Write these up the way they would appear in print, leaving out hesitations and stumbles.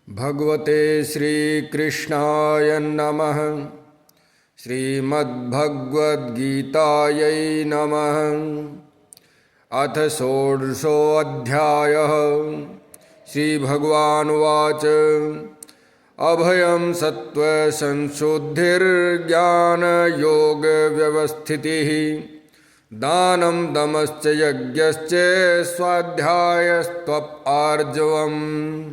भगवते श्रीकृष्णाय नमः। श्रीमद्भगवद्गीतायै नमः। अथ षोडशोऽध्यायः। श्रीभगवानुवाच अभयं सत्त्वसंशुद्धिर्ज्ञानयोगव्यवस्थितिः दानं दमश्च यज्ञश्च स्वाध्यायस्त्वपार्जवम्।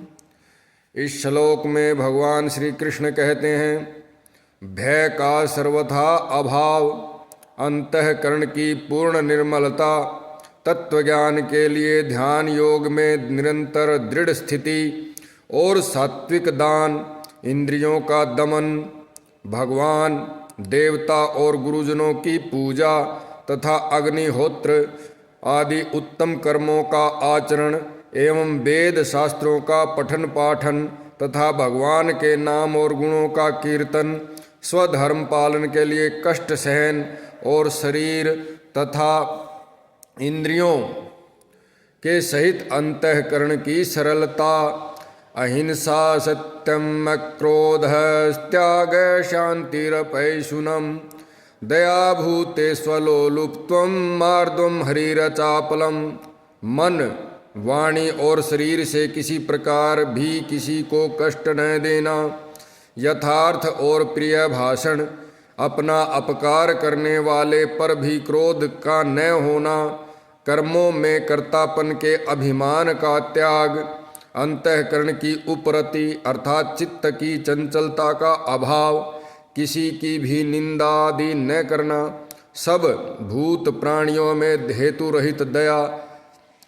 इस श्लोक में भगवान श्री कृष्ण कहते हैं, भय का सर्वथा अभाव, अंतःकरण की पूर्ण निर्मलता, तत्वज्ञान के लिए ध्यान योग में निरंतर दृढ़ स्थिति और सात्विक दान, इंद्रियों का दमन, भगवान, देवता और गुरुजनों की पूजा तथा अग्निहोत्र आदि उत्तम कर्मों का आचरण एवं वेद शास्त्रों का पठन पाठन तथा भगवान के नाम और गुणों का कीर्तन, स्वधर्म पालन के लिए कष्ट सहन और शरीर तथा इंद्रियों के सहित अंतःकरण की सरलता, अहिंसा, सत्यम, अक्रोध, त्याग, शांतिरपैशुनम, दया भूतेष्वलोलुप्त्वं मार्दुम हरिरचापलम। मन, वाणी और शरीर से किसी प्रकार भी किसी को कष्ट न देना, यथार्थ और प्रिय भाषण, अपना अपकार करने वाले पर भी क्रोध का न होना, कर्मों में कर्तापन के अभिमान का त्याग, अंतःकरण की उपरति अर्थात चित्त की चंचलता का अभाव, किसी की भी निंदा आदि न करना, सब भूत प्राणियों में हेतु रहित दया,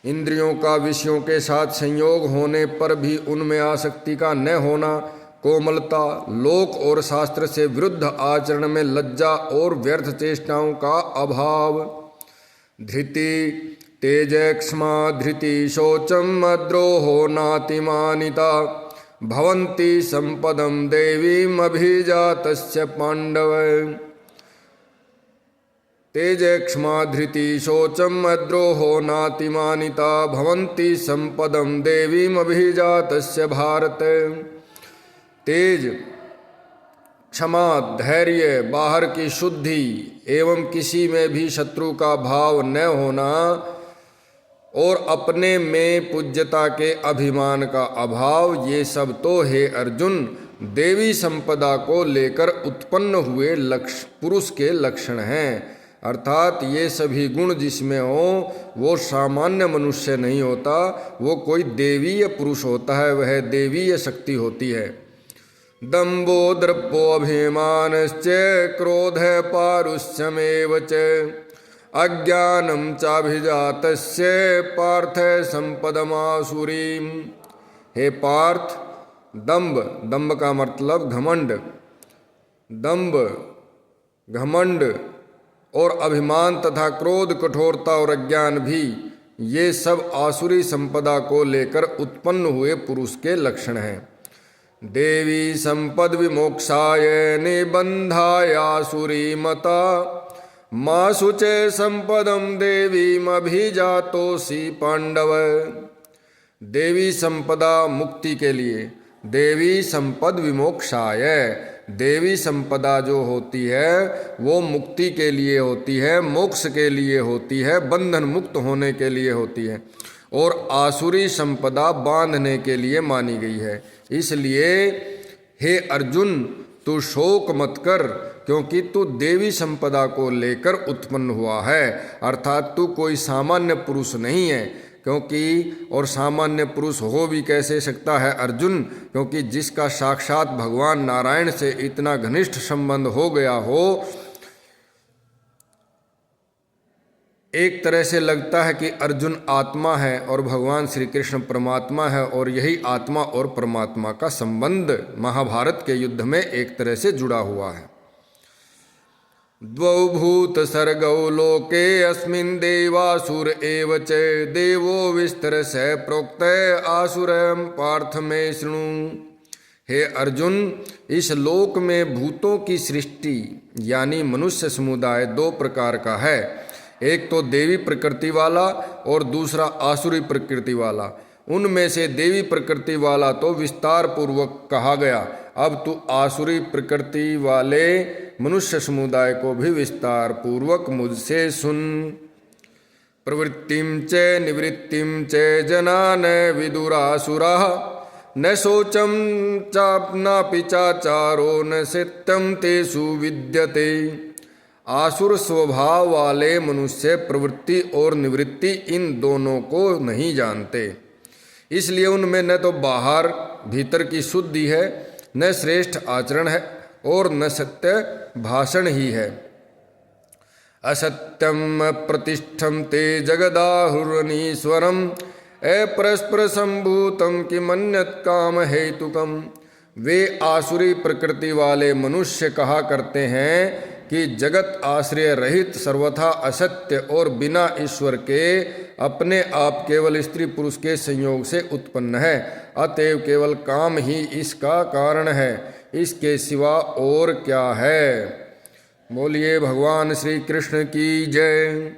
इंद्रियों का विषयों के साथ संयोग होने पर भी उनमें आसक्ति का न होना, कोमलता, लोक और शास्त्र से विरुद्ध आचरण में लज्जा और व्यर्थ चेष्टाओं का अभाव, धृति, तेज, क्षमा, धृति, शौचम, द्रोहो, नातिमानिता, भवन्ति संपदम देवीम अभिजातस्य पांडव। तेज, क्षमा, धृति, शौचम, द्रोहो, नातिमानिता, भवन्ति संपदम देवीम अभिजातस्य भारत। तेज, क्षमा, धैर्य, बाहर की शुद्धि एवं किसी में भी शत्रु का भाव न होना और अपने में पूज्यता के अभिमान का अभाव, ये सब तो हे अर्जुन देवी संपदा को लेकर उत्पन्न हुए पुरुष के लक्षण हैं। अर्थात ये सभी गुण जिसमें हो वो सामान्य मनुष्य नहीं होता, वो कोई देवीय पुरुष होता है, वह देवीय शक्ति होती है। दम्भो दर्पोऽभिमानश्च क्रोधः पारुष्यमेव च अज्ञानं चाभिजातस्य पार्थ संपदमासुरीम। हे पार्थ, दम्भ, दम्भ का मतलब घमंड, दम्भ, घमंड और अभिमान तथा क्रोध, कठोरता और अज्ञान भी, ये सब आसुरी संपदा को लेकर उत्पन्न हुए पुरुष के लक्षण हैं। देवी संपद विमोक्षाय निबंधाय आसुरी मता माँ शुचे संपदम देवीम अभिजातोषि पांडव। देवी संपदा मुक्ति के लिए, देवी संपद विमोक्षाय, देवी संपदा जो होती है वो मुक्ति के लिए होती है, मोक्ष के लिए होती है, बंधन मुक्त होने के लिए होती है, और आसुरी संपदा बांधने के लिए मानी गई है। इसलिए हे अर्जुन, तू शोक मत कर, क्योंकि तू देवी संपदा को लेकर उत्पन्न हुआ है। अर्थात तू कोई सामान्य पुरुष नहीं है, क्योंकि और सामान्य पुरुष हो भी कैसे सकता है अर्जुन, क्योंकि जिसका साक्षात भगवान नारायण से इतना घनिष्ठ संबंध हो गया हो, एक तरह से लगता है कि अर्जुन आत्मा है और भगवान श्री कृष्ण परमात्मा है, और यही आत्मा और परमात्मा का संबंध महाभारत के युद्ध में एक तरह से जुड़ा हुआ है। द्वौ भूत सर्गौ लोके अस्मिन् देवासुर एव च देवो विस्तरस प्रोक्त आसुरम पार्थ में शृणु। हे अर्जुन, इस लोक में भूतों की सृष्टि यानी मनुष्य समुदाय दो प्रकार का है, एक तो देवी प्रकृति वाला और दूसरा आसुरी प्रकृति वाला। उनमें से देवी प्रकृति वाला तो विस्तार पूर्वक कहा गया। अब तू आसुरी प्रकृति वाले मनुष्य समुदाय को भी विस्तार पूर्वक मुझसे सुन। प्रवृत्तिम च निवृत्तिम च जना न विदुरासुराः न शोचम चापनापि चाचारो न सत्यम तेषु विद्यते। आसुर स्वभाव वाले मनुष्य प्रवृत्ति और निवृत्ति इन दोनों को नहीं जानते, इसलिए उनमें न तो बाहर भीतर की शुद्धि है, न श्रेष्ठ आचरण है और न सत्य भाषण ही है। असत्यम प्रतिष्ठम ते जगदाहुरनीश्वरम अपरस्पर संभूतम किमन्यत् काम हेतुकम। वे आसुरी प्रकृति वाले मनुष्य कहा करते हैं कि जगत आश्रय रहित सर्वथा असत्य और बिना ईश्वर के अपने आप केवल स्त्री पुरुष के संयोग से उत्पन्न है, अतएव केवल काम ही इसका कारण है, इसके सिवा और क्या है। बोलिए भगवान श्री कृष्ण की जय,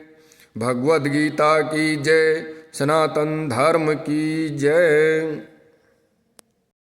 भगवद गीता की जय, सनातन धर्म की जय।